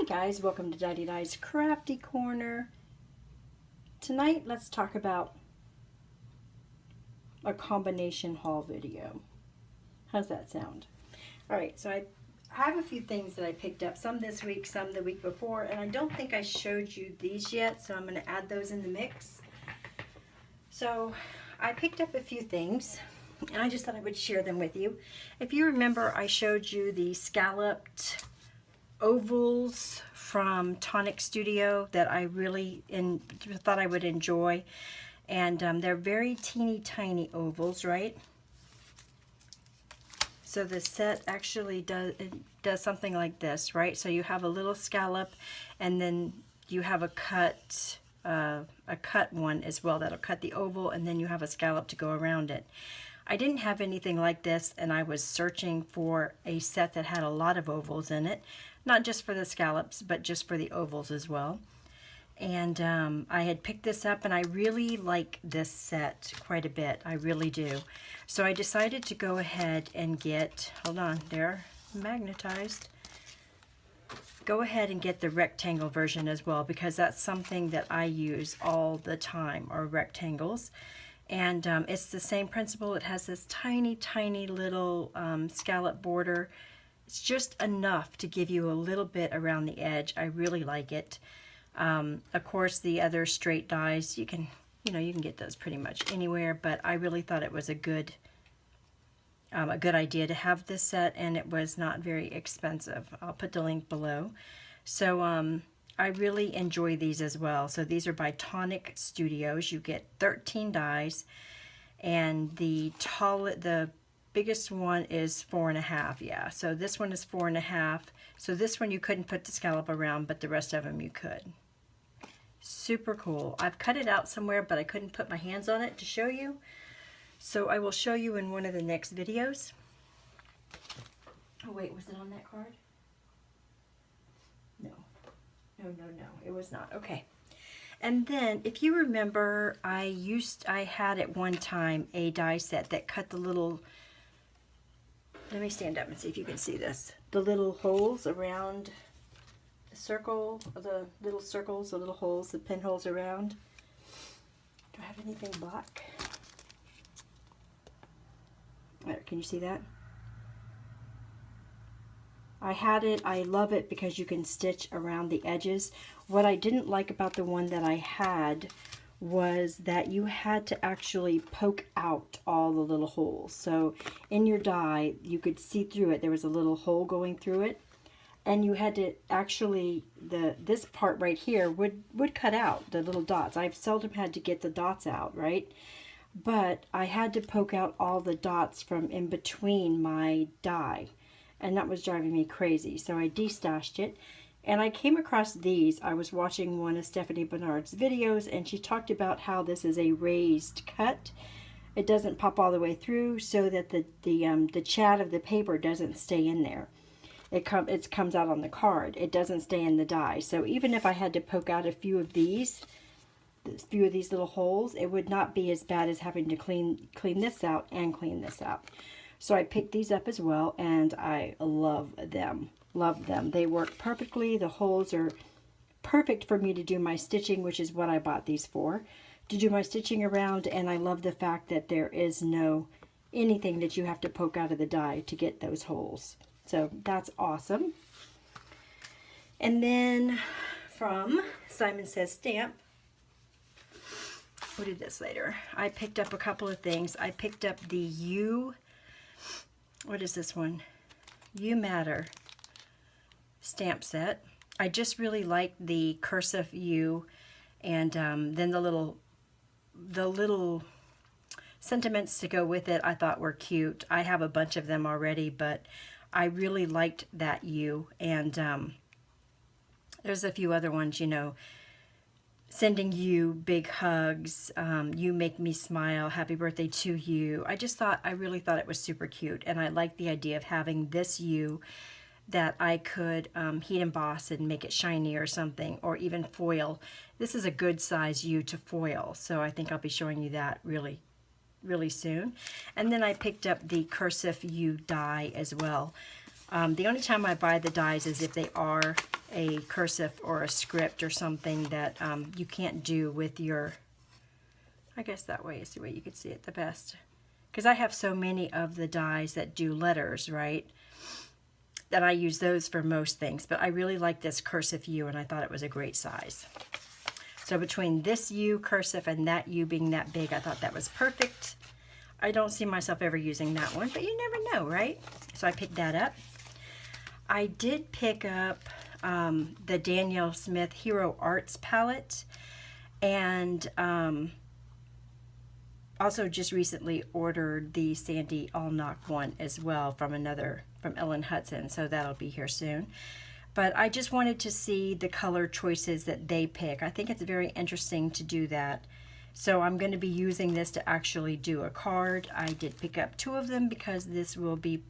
guys, welcome to Diane's Crafty Corner. Tonight let's talk about a combination haul video. How's that sound? Alright, so I have a few things that I picked up, some this week, some the week before, and I don't think I showed you these yet, so I'm going to add those in the mix. So I picked up a few things and I just thought I would share them with you. If you remember, I showed you the Scalloped Ovals from Tonique Studio that I really thought I would enjoy, and they're very teeny tiny ovals, right? So the set actually does something like this, right? So you have a little scallop, and then you have a cut one as well that'll cut the oval, and then you have a scallop to go around it. I didn't have anything like this, and I was searching for a set that had a lot of ovals in it, not just for the scallops, but just for the ovals as well. And I had picked this up, and I really like this set quite a bit. I really do. So I decided to go ahead and get, hold on, they're magnetized. Go ahead and get the rectangle version as well, because that's something that I use all the time, are rectangles. And it's the same principle. It has this tiny, tiny little scallop border. It's just enough to give you a little bit around the edge. I really like it. Of course, the other straight dies, you can get those pretty much anywhere, but I really thought it was a good idea to have this set, and it was not very expensive. I'll put the link below. So I really enjoy these as well. So these are by Tonique Studios. You get 13 dies, and the biggest one is 4.5. Yeah, so this one is 4.5. So this one you couldn't put the scallop around, but the rest of them you could. Super cool. I've cut it out somewhere, but I couldn't put my hands on it to show you. So I will show you in one of the next videos. Oh wait, was it on that card? No. No, it was not. Okay. And then, if you remember, I had at one time a die set that cut the little, let me stand up and see if you can see this, the little holes around the circle, the little circles, the little holes, the pinholes around. Do I have anything black? There, can you see that? I had it. I love it because you can stitch around the edges. What I didn't like about the one that I had was that you had to actually poke out all the little holes. So in your die, you could see through it. There was a little hole going through it, and you had to actually, this part right here would cut out the little dots. I've seldom had to get the dots out, right? But I had to poke out all the dots from in between my die, and that was driving me crazy. So I destashed it, and I came across these. I was watching one of Stephanie Bernard's videos, and she talked about how this is a raised cut. It doesn't pop all the way through, so that the chat of the paper doesn't stay in there. It comes out on the card. It doesn't stay in the die. So even if I had to poke out a few of these little holes, it would not be as bad as having to clean this out and clean this out. So I picked these up as well, and I love them. Love them. They work perfectly. The holes are perfect for me to do my stitching, which is what I bought these for, to do my stitching around. And I love the fact that there is no anything that you have to poke out of the die to get those holes. So that's awesome. And then from Simon Says Stamp, we'll do this later. I picked up a couple of things. I picked up the what is this one? You Matter stamp set. I just really like the cursive U, and then the little sentiments to go with it I thought were cute. I have a bunch of them already, but I really liked that U, and there's a few other ones, sending you big hugs, you make me smile, happy birthday to you. I really thought it was super cute, and I like the idea of having this U that I could heat emboss and make it shiny or something, or even foil. This is a good size U to foil, so I think I'll be showing you that really soon. And then I picked up the cursive U die as well. The only time I buy the dies is if they are a cursive or a script or something that you can't do with your, I guess that way is the way you could see it the best. Because I have so many of the dies that do letters, right? That I use those for most things. But I really like this cursive U, and I thought it was a great size. So between this U cursive and that U being that big, I thought that was perfect. I don't see myself ever using that one, but you never know, right? So I picked that up. I did pick up the Danielle Smith Hero Arts palette, and also just recently ordered the Sandy Allnock one as well from Ellen Hudson, so that'll be here soon. But I just wanted to see the color choices that they pick. I think it's very interesting to do that. So I'm going to be using this to actually do a card. I did pick up 2 of them because this will be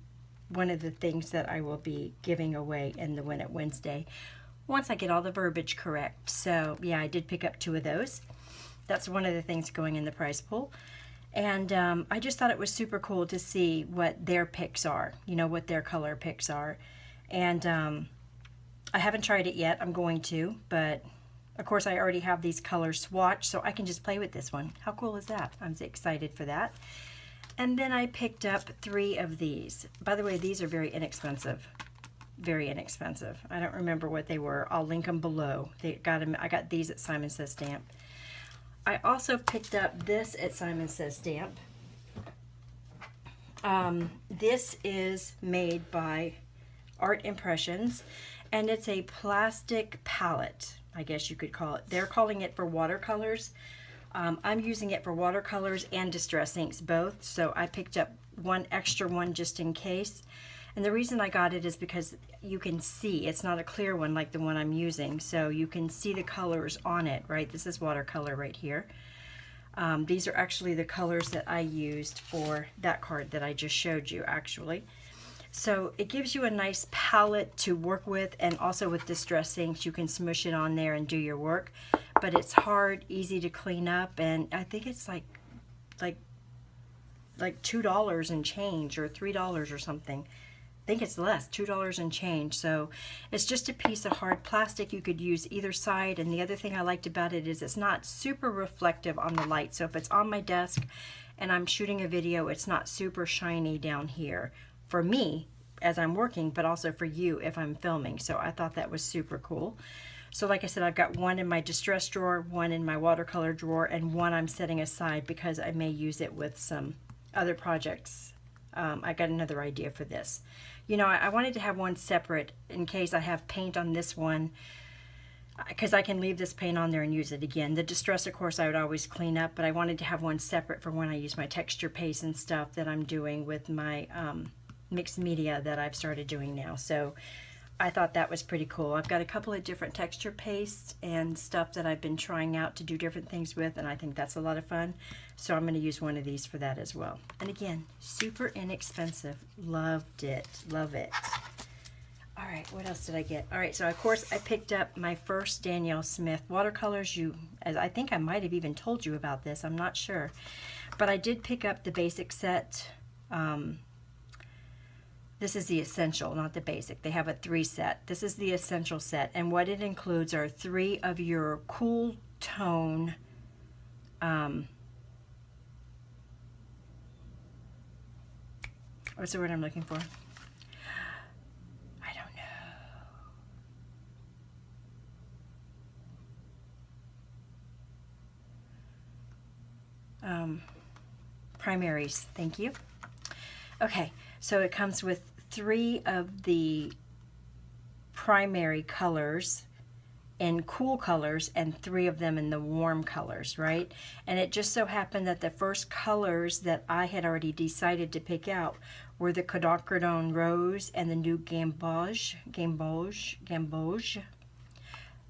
one of the things that I will be giving away in the Win It Wednesday once I get all the verbiage correct. So yeah, I did pick up 2 of those. That's one of the things going in the prize pool. And I just thought it was super cool to see what their picks are, you know, what their color picks are. And I haven't tried it yet. I'm going to, but of course I already have these colors swatched, so I can just play with this one. How cool is that? I'm excited for that. And then I picked up 3 of these. By the way, these are very inexpensive. Very inexpensive. I don't remember what they were. I'll link them below. I got these at Simon Says Stamp. I also picked up this at Simon Says Stamp. This is made by Art Impressions, and it's a plastic palette, I guess you could call it. They're calling it for watercolors. I'm using it for watercolors and distress inks both, so I picked up one extra one just in case. And the reason I got it is because you can see, it's not a clear one like the one I'm using, so you can see the colors on it, right? This is watercolor right here. These are actually the colors that I used for that card that I just showed you, actually. So it gives you a nice palette to work with, and also with distress inks, you can smush it on there and do your work. But it's hard, easy to clean up, and I think it's like $2 and change, or $3 or something. I think it's less, $2 and change. So it's just a piece of hard plastic. You could use either side, and the other thing I liked about it is it's not super reflective on the light. So if it's on my desk and I'm shooting a video, it's not super shiny down here for me as I'm working, but also for you if I'm filming. So I thought that was super cool. So like I said, I've got one in my distress drawer, one in my watercolor drawer, and one I'm setting aside because I may use it with some other projects. I got another idea for this. You know, I wanted to have one separate in case I have paint on this one, because I can leave this paint on there and use it again. The distress, of course, I would always clean up, but I wanted to have one separate for when I use my texture paste and stuff that I'm doing with my mixed media that I've started doing now. So I thought that was pretty cool. I've got a couple of different texture pastes and stuff that I've been trying out to do different things with, and I think that's a lot of fun. So I'm going to use one of these for that as well. And again, super inexpensive. Loved it. Love it. All right, what else did I get? All right, so of course I picked up my first Danielle Smith watercolors. As I think I might have even told you about this. I'm not sure. But I did pick up the basic set. This is the essential, not the basic. They have a 3 set. This is the essential set, and what it includes are 3 of your cool tone what's the word I'm looking for? I don't know. Primaries, thank you. Okay, so it comes with 3 of the primary colors in cool colors and 3 of them in the warm colors, right? And it just so happened that the first colors that I had already decided to pick out were the Quinacridone Rose and the new Gamboge.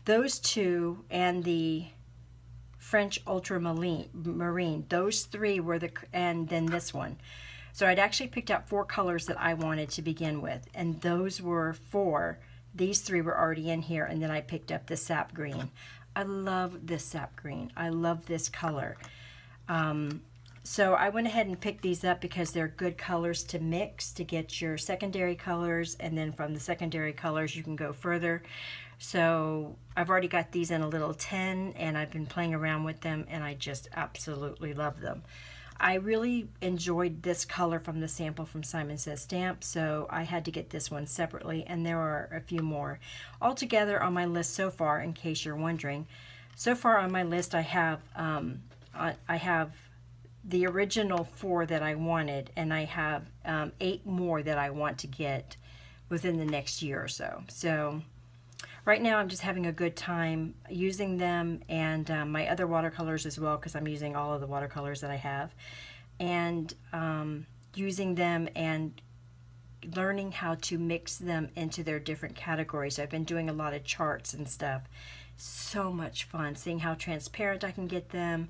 Those 2 and the French Ultramarine. Those 3 were and then this one. So I'd actually picked out 4 colors that I wanted to begin with, and those were 4. These 3 were already in here, and then I picked up the sap green. I love this sap green. I love this color. So I went ahead and picked these up because they're good colors to mix to get your secondary colors, and then from the secondary colors you can go further. So I've already got these in a little tin, and I've been playing around with them, and I just absolutely love them. I really enjoyed this color from the sample from Simon Says Stamp, so I had to get this one separately, and there are a few more. Altogether on my list so far, in case you're wondering, so far on my list I have the original 4 that I wanted, and I have 8 more that I want to get within the next year or so. So right now I'm just having a good time using them, and my other watercolors as well, because I'm using all of the watercolors that I have, and using them and learning how to mix them into their different categories. I've been doing a lot of charts and stuff. So much fun seeing how transparent I can get them,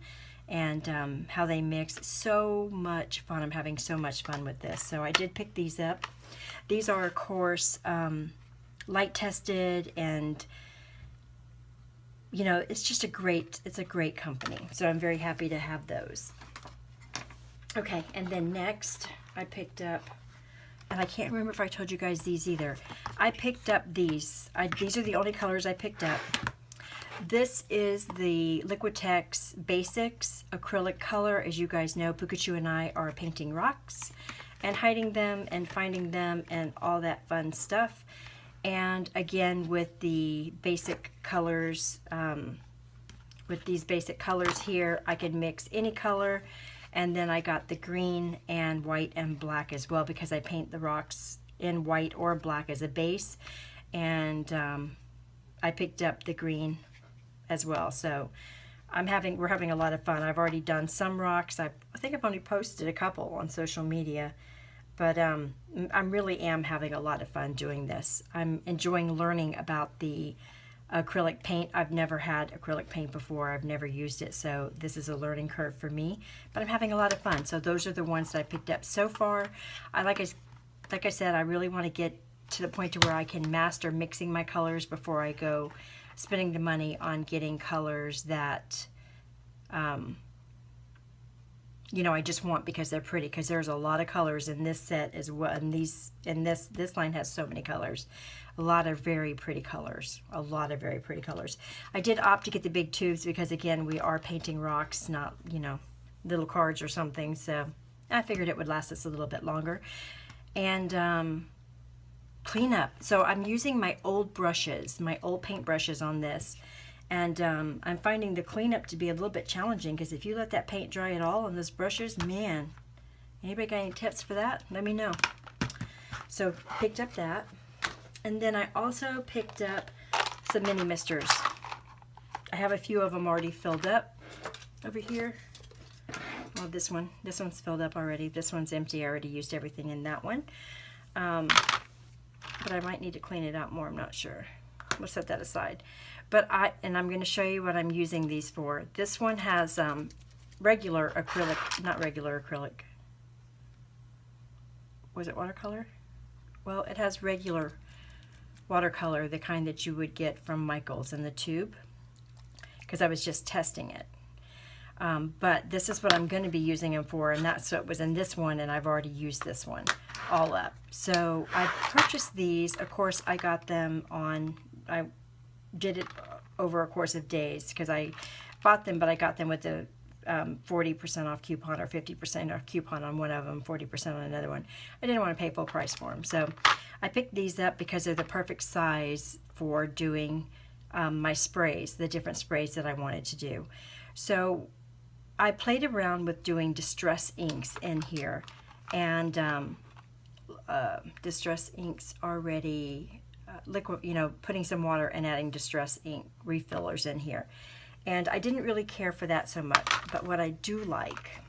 and how they mix. So much fun. I'm having so much fun with this. So I did pick these up. These are, of course, light tested, and you know, it's a great company. So I'm very happy to have those. Okay, and then next I picked up, and I can't remember if I told you guys these either. I picked up these. These are the only colors I picked up. This is the Liquitex Basics acrylic color. As you guys know, Pikachu and I are painting rocks and hiding them and finding them and all that fun stuff. And again, with the basic colors, with these basic colors here, I could mix any color. And then I got the green and white and black as well, because I paint the rocks in white or black as a base. And I picked up the green as well. So we're having a lot of fun. I've already done some rocks. I think I've only posted a couple on social media, but I really am having a lot of fun doing this. I'm enjoying learning about the acrylic paint. I've never had acrylic paint before. I've never used it, so this is a learning curve for me, but I'm having a lot of fun. So those are the ones that I picked up so far. Like I said, I really want to get to the point to where I can master mixing my colors before I go spending the money on getting colors that you know, I just want because they're pretty, because there's a lot of colors in this set as well, and this line has so many colors. A lot of very pretty colors. A lot of very pretty colors. I did opt to get the big tubes because, again, we are painting rocks, not, you know, little cards or something, so I figured it would last us a little bit longer. And cleanup. So I'm using my old brushes, my old paint brushes on this, and I'm finding the cleanup to be a little bit challenging, because if you let that paint dry at all on those brushes, man, anybody got any tips for that? Let me know. So picked up that, and then I also picked up some mini misters. I have a few of them already filled up over here. Well, this one's filled up already. This one's empty. I already used everything in that one. But I might need to clean it out more. I'm not sure. We'll set that aside. But I'm going to show you what I'm using these for. This one has regular acrylic, not regular acrylic. Was it watercolor? Well, it has regular watercolor, the kind that you would get from Michael's in the tube, because I was just testing it. But this is what I'm going to be using them for, and that's what was in this one, and I've already used this one all up. So I purchased these. Of course, I got them I did it over a course of days, because I bought them, but I got them with the 40% off coupon or 50% off coupon on one of them, 40% on another one. I didn't want to pay full price for them. So I picked these up because they're the perfect size for doing my sprays, the different sprays that I wanted to do. So I played around with doing distress inks in here, and distress inks already liquid, you know, putting some water and adding distress ink refillers in here. And I didn't really care for that so much, but what I do like,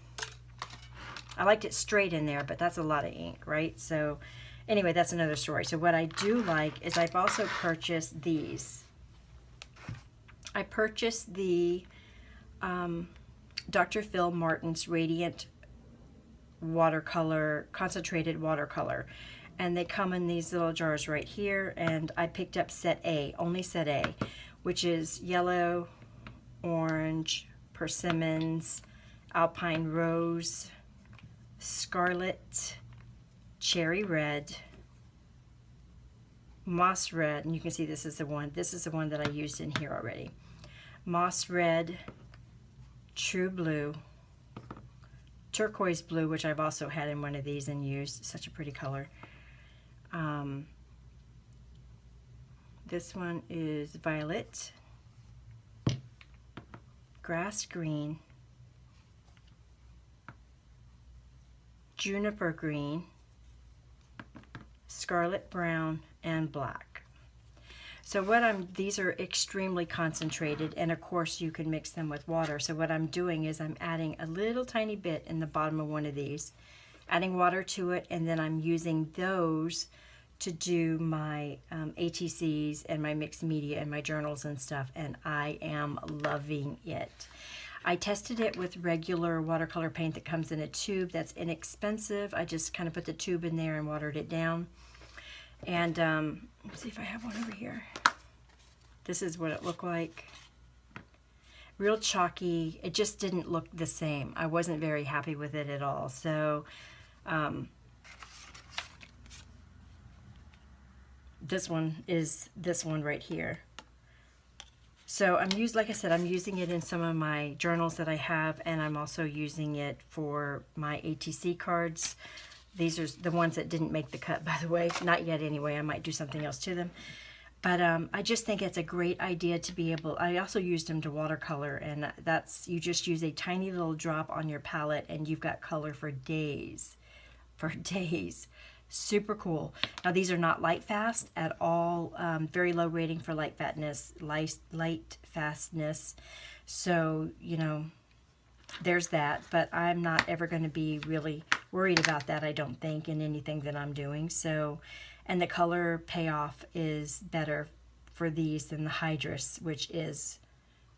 I liked it straight in there, but that's a lot of ink, right? So anyway, that's another story. So what I do like is I've also purchased these. I purchased the Dr. Phil Martin's Radiant Watercolor, Concentrated Watercolor. And they come in these little jars right here, and I picked up set A, only set A, which is yellow, orange, persimmons, Alpine Rose, Scarlet, Cherry Red, Moss Red, and you can see this is the one that I used in here already. Moss Red, True Blue, Turquoise Blue, which I've also had in one of these and used. Such a pretty color. This one is Violet, Grass Green, Juniper Green, Scarlet Brown, and Black. So these are extremely concentrated, and of course you can mix them with water. So what I'm doing is I'm adding a little tiny bit in the bottom of one of these, adding water to it, and then I'm using those to do my ATCs and my mixed media and my journals and stuff, and I am loving it. I tested it with regular watercolor paint that comes in a tube that's inexpensive. I just kind of put the tube in there and watered it down. And let's see if I have one over here. This is what it looked like. Real chalky. It just didn't look the same. I wasn't very happy with it at all. So this one is this one right here. So like I said, I'm using it in some of my journals that I have, and I'm also using it for my ATC cards. These are the ones that didn't make the cut, by the way. Not yet anyway. I might do something else to them. But I just think it's a great idea to be able... I also used them to watercolor, and that's... You just use a tiny little drop on your palette, and you've got color for days. For days. Super cool. Now, these are not light fast at all. Very low rating for light fastness. So, you know... There's that, but I'm not ever going to be really worried about that, I don't think, in anything that I'm doing. So, and the color payoff is better for these than the Hydrus, which is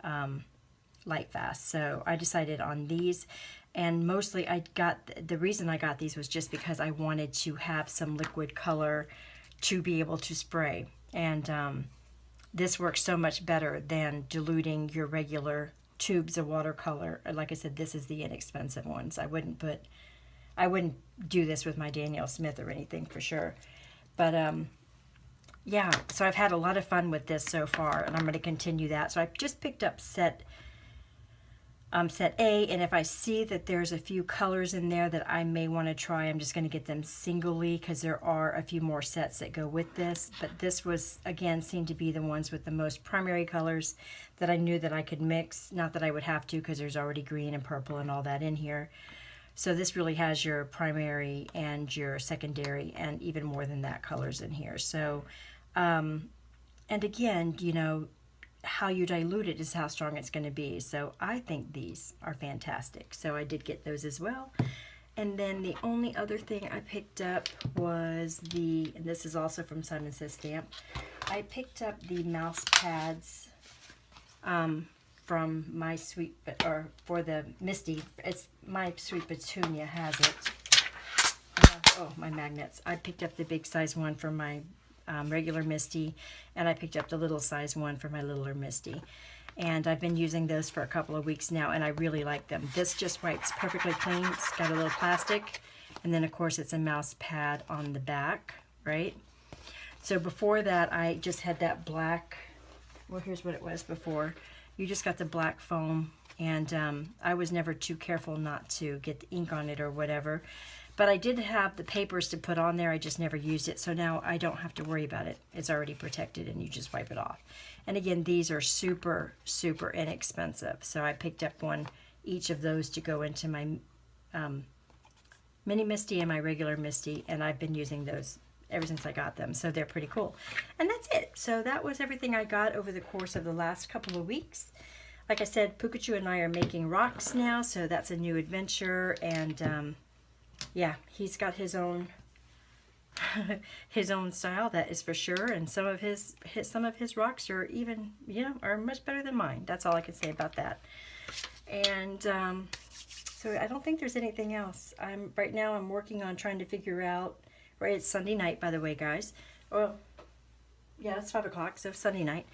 light fast. So I decided on these, and mostly the reason I got these was just because I wanted to have some liquid color to be able to spray. And this works so much better than diluting your regular tubes of watercolor. Like I said, this is the inexpensive ones. I wouldn't do this with my Danielle Smith or anything for sure. But yeah, so I've had a lot of fun with this so far, and I'm going to continue that. So I just picked up set A, and if I see that there's a few colors in there that I may want to try, I'm just going to get them singly, because there are a few more sets that go with this. But this was, again, seemed to be the ones with the most primary colors that I knew that I could mix. Not that I would have to, because there's already green and purple and all that in here. So this really has your primary and your secondary and even more than that colors in here. So, and again, you know, how you dilute it is how strong it's going to be. So I think these are fantastic. So I did get those as well. And then the only other thing I picked up was and this is also from Simon Says Stamp, I picked up the mouse pads from my for the Misty. It's My Sweet Petunia has it. Oh, my magnets. I picked up the big size one for my regular Misty, and I picked up the little size one for my littler Misty. And I've been using those for a couple of weeks now, and I really like them. This just wipes perfectly clean. It's got a little plastic, and then of course it's a mouse pad on the back, right? So before that, I just had that black, well, here's what it was before. You just got the black foam, and I was never too careful not to get the ink on it or whatever. But I did have the papers to put on there. I just never used it. So now I don't have to worry about it. It's already protected, and you just wipe it off. And again, these are super, super inexpensive. So I picked up each of those to go into my Mini Misty and my regular Misty. And I've been using those ever since I got them. So they're pretty cool. And that's it. So that was everything I got over the course of the last couple of weeks. Like I said, Pikachu and I are making rocks now. So that's a new adventure. And yeah, he's got his own style, that is for sure, and some of his rocks are even, you know, are much better than mine. That's all I can say about that. And so I don't think there's anything else. Right now I'm working on trying to figure out, right, it's Sunday night, by the way, guys. Well, yeah, it's 5 o'clock, so Sunday night.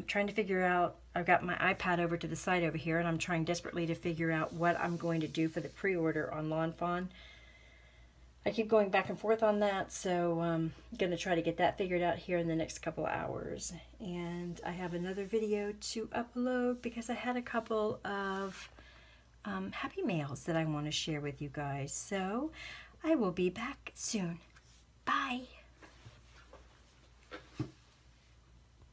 trying to figure out, I've got my iPad over to the side over here, and I'm trying desperately to figure out what I'm going to do for the pre-order on Lawn Fawn. I keep going back and forth on that, so I'm going to try to get that figured out here in the next couple of hours. And I have another video to upload because I had a couple of happy mails that I want to share with you guys. So I will be back soon. Bye.